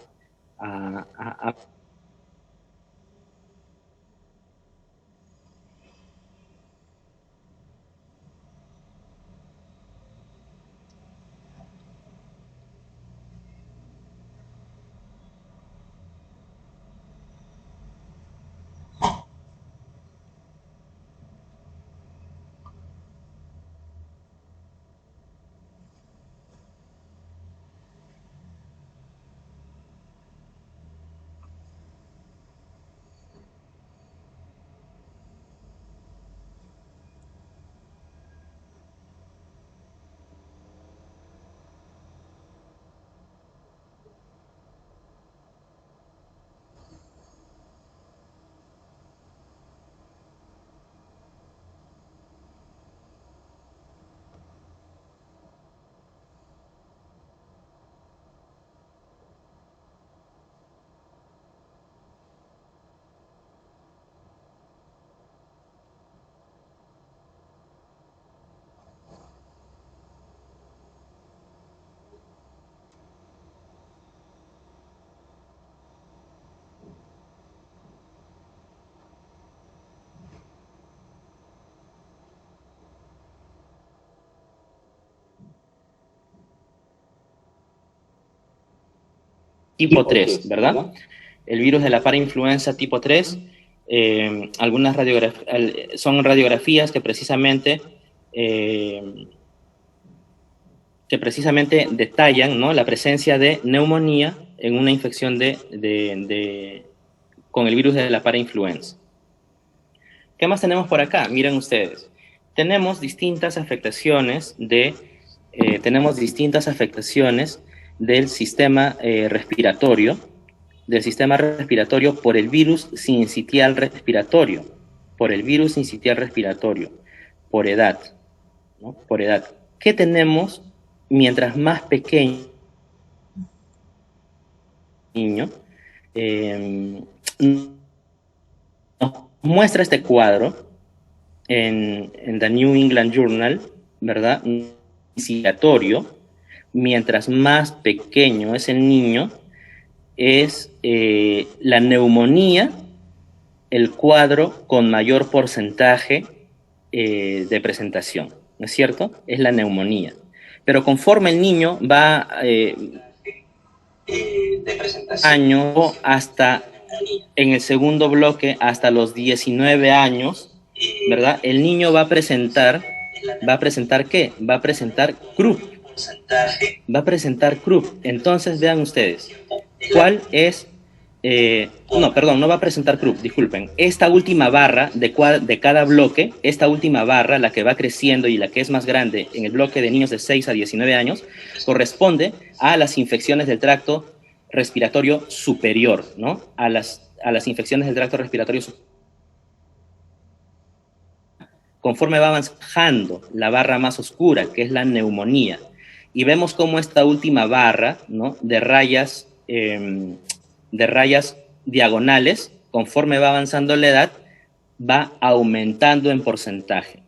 tipo 3, ¿verdad? El virus de la parainfluenza tipo 3, algunas son radiografías que precisamente detallan, ¿no?, la presencia de neumonía en una infección con el virus de la parainfluenza. ¿Qué más tenemos por acá? Miren ustedes. Tenemos distintas afectaciones del sistema respiratorio, por el virus sincitial respiratorio, por edad, ¿no? Por edad. ¿Qué tenemos mientras más pequeño niño? Nos muestra este cuadro en The New England Journal, ¿verdad? Respiratorio. Mientras más pequeño es el niño, es la neumonía el cuadro con mayor porcentaje de presentación, ¿no es cierto? Es la neumonía. Pero conforme el niño va de presentación año hasta, en el segundo bloque, hasta los 19 años, ¿verdad? El niño va a presentar ¿qué? Va a presentar Krupp. Entonces vean ustedes, ¿cuál es? No va a presentar Krupp, disculpen. Esta última barra de cada bloque, esta última barra, la que va creciendo y la que es más grande en el bloque de niños de 6 a 19 años, corresponde a las infecciones del tracto respiratorio superior, ¿no? A las infecciones del tracto respiratorio superior. Conforme va avanzando la barra más oscura, que es la neumonía, y vemos cómo esta última barra, ¿no?, de rayas diagonales, conforme va avanzando la edad, va aumentando en porcentaje.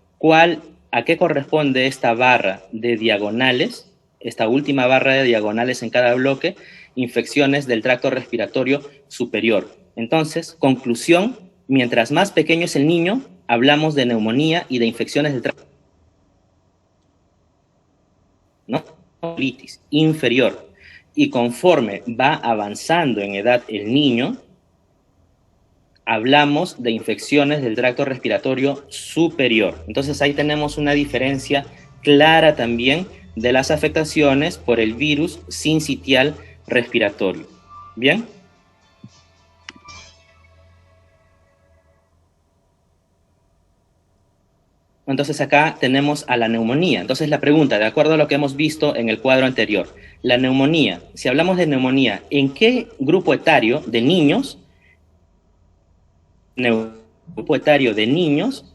¿A qué corresponde esta barra de diagonales? Esta última barra de diagonales en cada bloque, infecciones del tracto respiratorio superior. Entonces, conclusión, mientras más pequeño es el niño, hablamos de neumonía y de infecciones del tracto, ¿no? Colitis inferior. Y conforme va avanzando en edad el niño, hablamos de infecciones del tracto respiratorio superior. Entonces ahí tenemos una diferencia clara también de las afectaciones por el virus sincitial respiratorio. ¿Bien? Entonces acá tenemos a la neumonía. Entonces la pregunta, de acuerdo a lo que hemos visto en el cuadro anterior, la neumonía, si hablamos de neumonía, ¿en qué grupo etario de niños,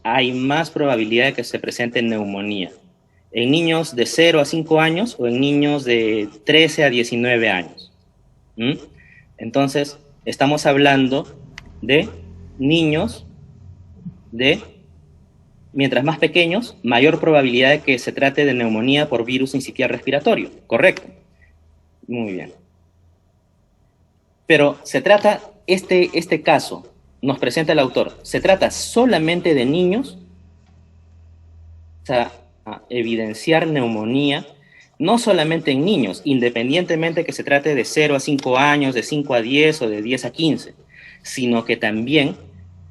hay más probabilidad de que se presente neumonía? ¿En niños de 0 a 5 años o en niños de 13 a 19 años? ¿Mm? Entonces, estamos hablando de niños de, mientras más pequeños, mayor probabilidad de que se trate de neumonía por virus sincitial respiratorio, ¿correcto? Muy bien. Pero se trata, este caso, nos presenta el autor, ¿se trata solamente de niños? O sea, a evidenciar neumonía, no solamente en niños, independientemente que se trate de 0 a 5 años, de 5 a 10 o de 10 a 15, sino que también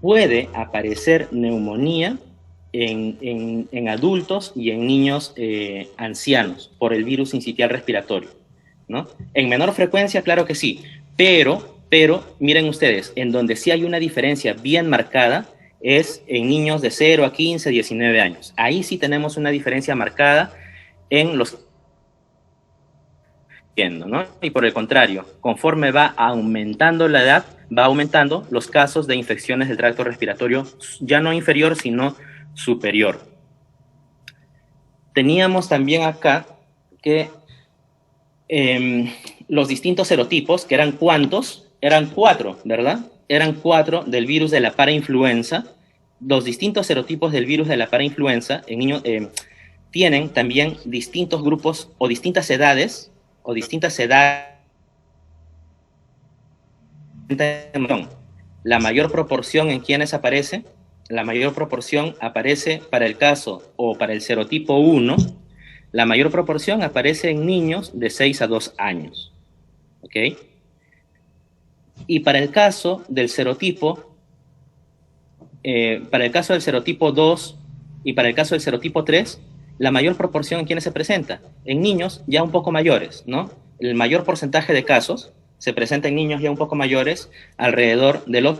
puede aparecer neumonía en adultos y en niños ancianos por el virus sincitial respiratorio, ¿no? En menor frecuencia, claro que sí, pero miren ustedes, en donde sí hay una diferencia bien marcada es en niños de 0 a 15, 19 años. Ahí sí tenemos una diferencia marcada en los, ¿no? Y por el contrario, conforme va aumentando la edad, va aumentando los casos de infecciones del tracto respiratorio, ya no inferior, sino superior. Teníamos también acá que los distintos serotipos, que eran ¿cuántos? Eran 4, ¿verdad? Eran 4 del virus de la parainfluenza. Los distintos serotipos del virus de la parainfluenza en niños tienen también distintos grupos o distintas edades, La mayor proporción en quienes aparece, la mayor proporción aparece para el caso o para el serotipo 1, la mayor proporción aparece en niños de 6 a 2 años. ¿Ok? Y para el caso del serotipo, 2 y para el caso del serotipo 3, la mayor proporción en quienes se presenta, en niños ya un poco mayores, ¿no? El mayor porcentaje de casos se presenta en niños ya un poco mayores, alrededor de los...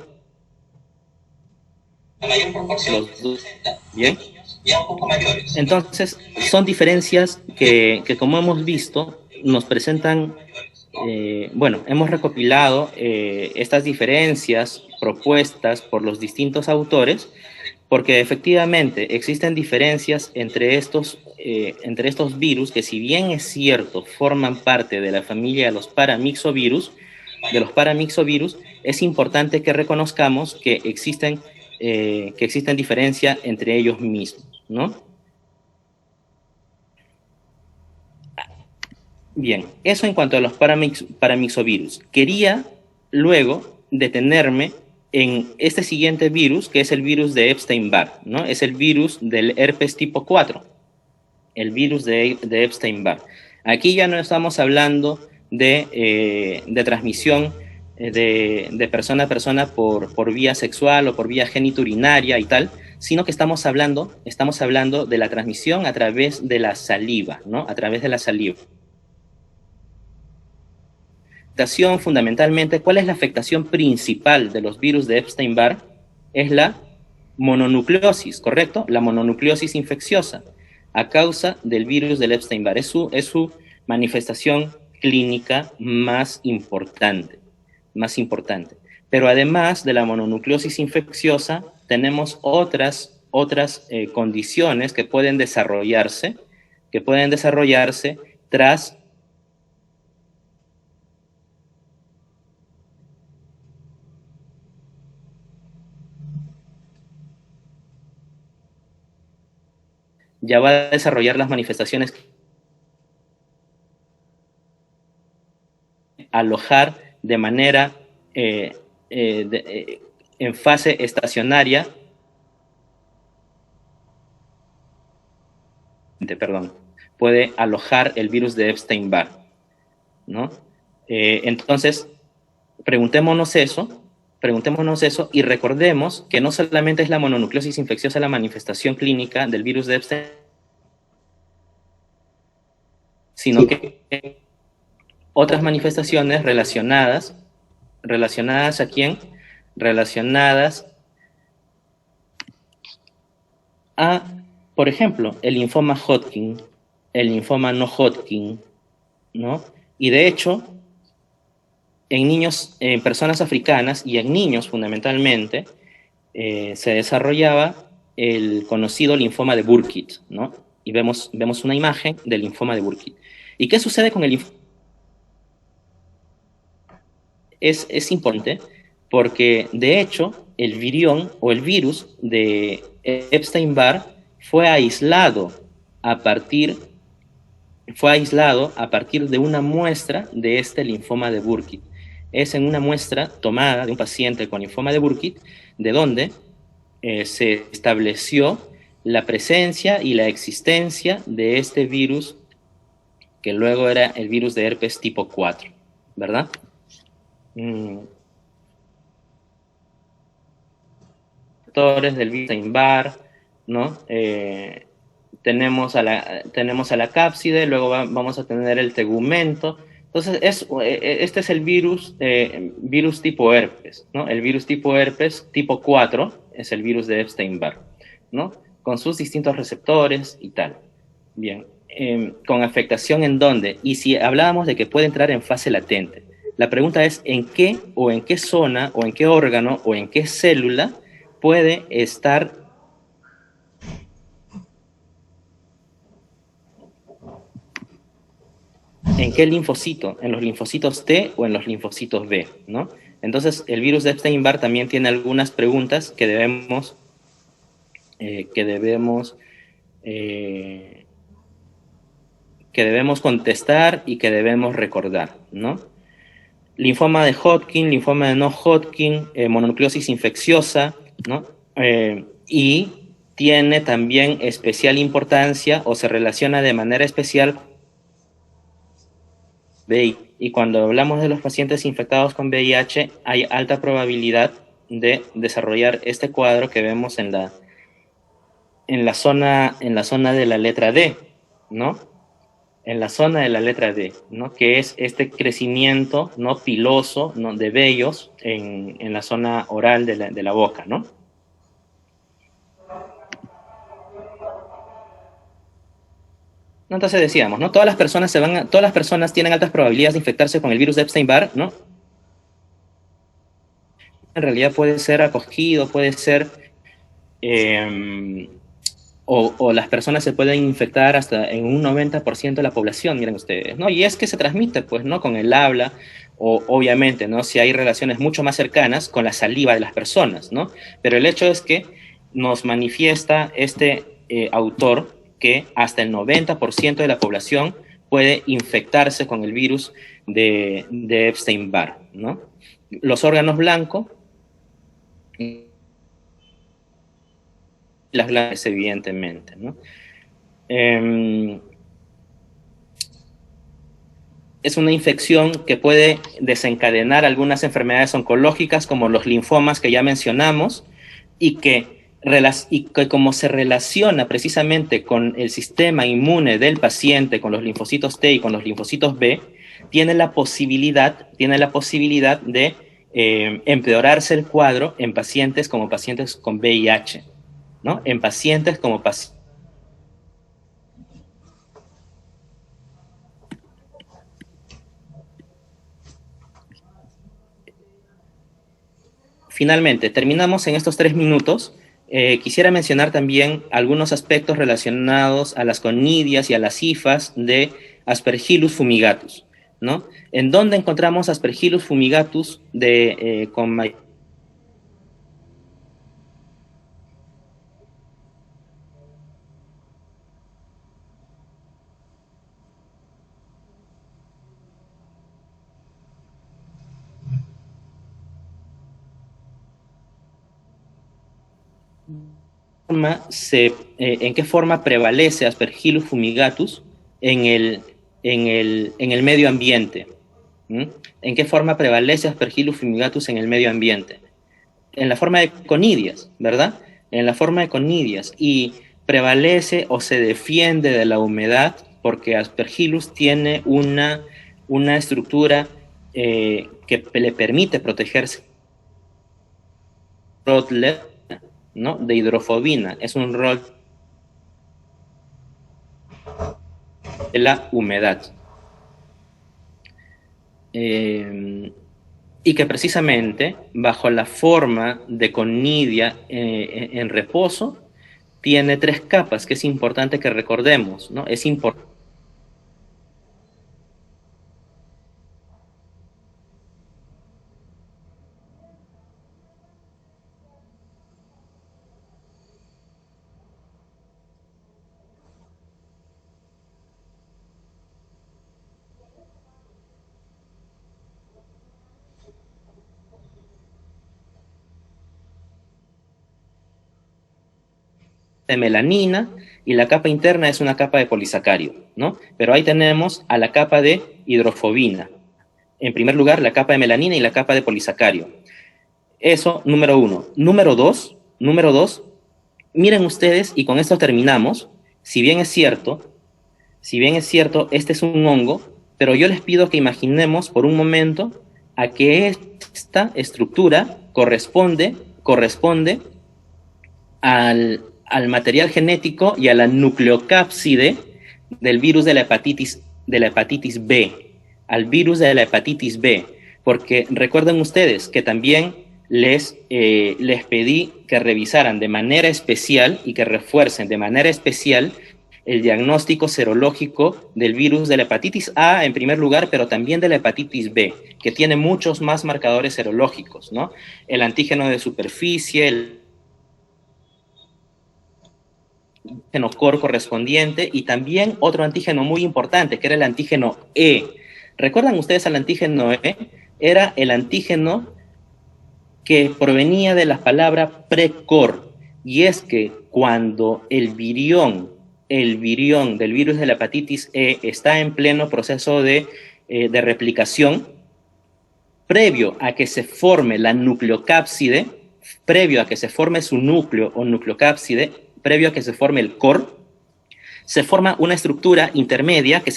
La mayor proporción los, ¿bien? Ya un poco mayores. Entonces, son diferencias que como hemos visto, nos presentan, bueno, hemos recopilado estas diferencias propuestas por los distintos autores, porque efectivamente existen diferencias entre estos virus que, si bien es cierto, forman parte de la familia de los paramixovirus, es importante que reconozcamos que existen diferencias entre ellos mismos, ¿no? Bien, eso en cuanto a los paramixovirus. Quería luego detenerme en este siguiente virus, que es el virus de Epstein-Barr, ¿no? Es el virus del herpes tipo 4, el virus de Epstein-Barr. Aquí ya no estamos hablando de transmisión de persona a persona por vía sexual o por vía genitourinaria y tal, sino que estamos hablando de la transmisión a través de la saliva, ¿no? A través de la saliva. Fundamentalmente, ¿cuál es la afectación principal de los virus de Epstein-Barr? Es la mononucleosis, ¿correcto? La mononucleosis infecciosa a causa del virus del Epstein-Barr. Es su manifestación clínica más importante. Pero además de la mononucleosis infecciosa, tenemos otras condiciones que pueden desarrollarse tras ya va a desarrollar las manifestaciones, alojar de manera en fase estacionaria, puede alojar el virus de Epstein-Barr, ¿no? Entonces, preguntémonos eso y recordemos que no solamente es la mononucleosis infecciosa la manifestación clínica del virus de Epstein, sino que otras manifestaciones relacionadas ¿a quién? Relacionadas a por ejemplo, el linfoma Hodgkin, el linfoma no Hodgkin, ¿no? Y de hecho, en niños, en personas africanas y en niños fundamentalmente, se desarrollaba el conocido linfoma de Burkitt, ¿no? Y vemos una imagen del linfoma de Burkitt. ¿Y qué sucede con el linfoma? Es importante porque, de hecho, el virión o el virus de Epstein-Barr fue aislado a partir de una muestra de este linfoma de Burkitt. Es en una muestra tomada de un paciente con linfoma de Burkitt, de donde se estableció la presencia y la existencia de este virus, que luego era el virus de herpes tipo 4, ¿verdad? Factores del virus Epstein-Barr, ¿no? Tenemos a la cápside, luego vamos a tener el tegumento. Entonces, este es el virus tipo herpes, ¿no? El virus tipo herpes tipo 4 es el virus de Epstein-Barr, ¿no? Con sus distintos receptores y tal. Bien, con afectación en dónde. Y si hablábamos de que puede entrar en fase latente, la pregunta es en qué zona o en qué órgano o en qué célula puede estar en qué linfocito, en los linfocitos T o en los linfocitos B, ¿no? Entonces, el virus de Epstein-Barr también tiene algunas preguntas que debemos contestar y que debemos recordar, ¿no? Linfoma de Hodgkin, linfoma de no Hodgkin, mononucleosis infecciosa, ¿no? Y tiene también especial importancia o se relaciona de manera especial VIH. Y cuando hablamos de los pacientes infectados con VIH, hay alta probabilidad de desarrollar este cuadro que vemos en la zona de la letra D, ¿no? En la zona de la letra D, ¿no? Que es este crecimiento, ¿no? Piloso, ¿no? De vellos en la zona oral de la boca, ¿no? Entonces decíamos, ¿no? Todas las personas tienen altas probabilidades de infectarse con el virus de Epstein-Barr, ¿no? En realidad puede ser acogido, puede ser o las personas se pueden infectar hasta en un 90% de la población, miren ustedes, ¿no? Y es que se transmite, pues, ¿no? Con el habla, o obviamente, ¿no? Si hay relaciones mucho más cercanas con la saliva de las personas, ¿no? Pero el hecho es que nos manifiesta este autor que hasta el 90% de la población puede infectarse con el virus de Epstein-Barr, ¿no? Los órganos blancos, las glándulas, evidentemente, ¿no? Es una infección que puede desencadenar algunas enfermedades oncológicas como los linfomas que ya mencionamos y que como se relaciona precisamente con el sistema inmune del paciente, con los linfocitos T y con los linfocitos B, tiene la posibilidad de empeorarse el cuadro en pacientes como pacientes con VIH, ¿no? En pacientes como pacientes. Finalmente, terminamos en estos 3 minutos. Quisiera mencionar también algunos aspectos relacionados a las conidias y a las hifas de Aspergillus fumigatus, ¿no? ¿En dónde encontramos Aspergillus fumigatus con mayor forma en qué forma prevalece Aspergillus fumigatus en el medio ambiente? ¿Mm? ¿En qué forma prevalece Aspergillus fumigatus en el medio ambiente? En la forma de conidias, ¿verdad? En la forma de conidias. Y prevalece o se defiende de la humedad porque Aspergillus tiene una estructura que le permite protegerse, ¿no? De hidrofobina. Es un rol de la humedad. Y que precisamente bajo la forma de conidia en reposo tiene 3 capas, que es importante que recordemos, ¿no? Es importante de melanina y la capa interna es una capa de polisacario, ¿no? Pero ahí tenemos a la capa de hidrofobina. En primer lugar, la capa de melanina y la capa de polisacario. Eso, número 1. Número dos, miren ustedes, y con esto terminamos, si bien es cierto, este es un hongo, pero yo les pido que imaginemos por un momento a que esta estructura corresponde al material genético y a la nucleocápside del virus de la hepatitis B, al virus de la hepatitis B, porque recuerden ustedes que también les pedí que revisaran de manera especial y que refuercen de manera especial el diagnóstico serológico del virus de la hepatitis A en primer lugar, pero también de la hepatitis B, que tiene muchos más marcadores serológicos, ¿no? El antígeno de superficie, el antígeno core correspondiente y también otro antígeno muy importante, que era el antígeno E. ¿Recuerdan ustedes al antígeno E? Era el antígeno que provenía de la palabra precor, y es que cuando el virión del virus de la hepatitis E está en pleno proceso de replicación, previo a que se forme la nucleocápside, previo a que se forme su núcleo o nucleocápside, previo a que se forme el core, se forma una estructura intermedia que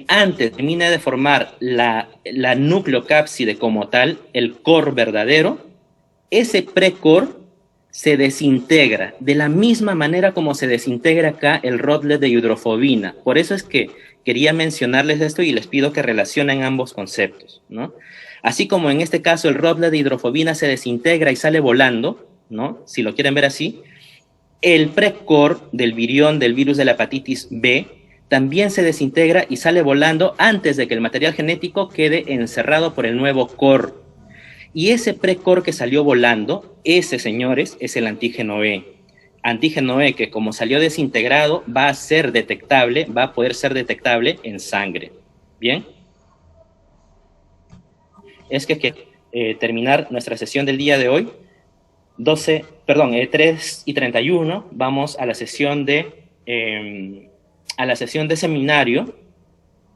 antes termina de formar la nucleocápside como tal, el core verdadero, ese precore se desintegra de la misma manera como se desintegra acá el rodlet de hidrofobina. Por eso es que quería mencionarles esto y les pido que relacionen ambos conceptos, ¿no? Así como en este caso el rodlet de hidrofobina se desintegra y sale volando, ¿no? Si lo quieren ver así, el precore del virión del virus de la hepatitis B también se desintegra y sale volando antes de que el material genético quede encerrado por el nuevo core. Y ese precore que salió volando, ese, señores, es el antígeno E. Antígeno E que como salió desintegrado va a poder ser detectable en sangre. ¿Bien? Es que terminar nuestra sesión del día de hoy. 3:31, vamos a la sesión de seminario.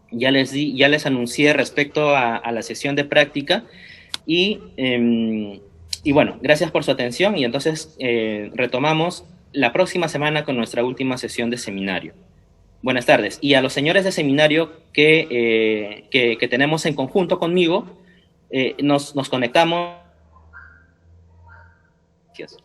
Ya les anuncié respecto a la sesión de práctica y bueno, gracias por su atención y entonces retomamos la próxima semana con nuestra última sesión de seminario. Buenas tardes. Y a los señores de seminario que tenemos en conjunto conmigo, nos conectamos. Gracias.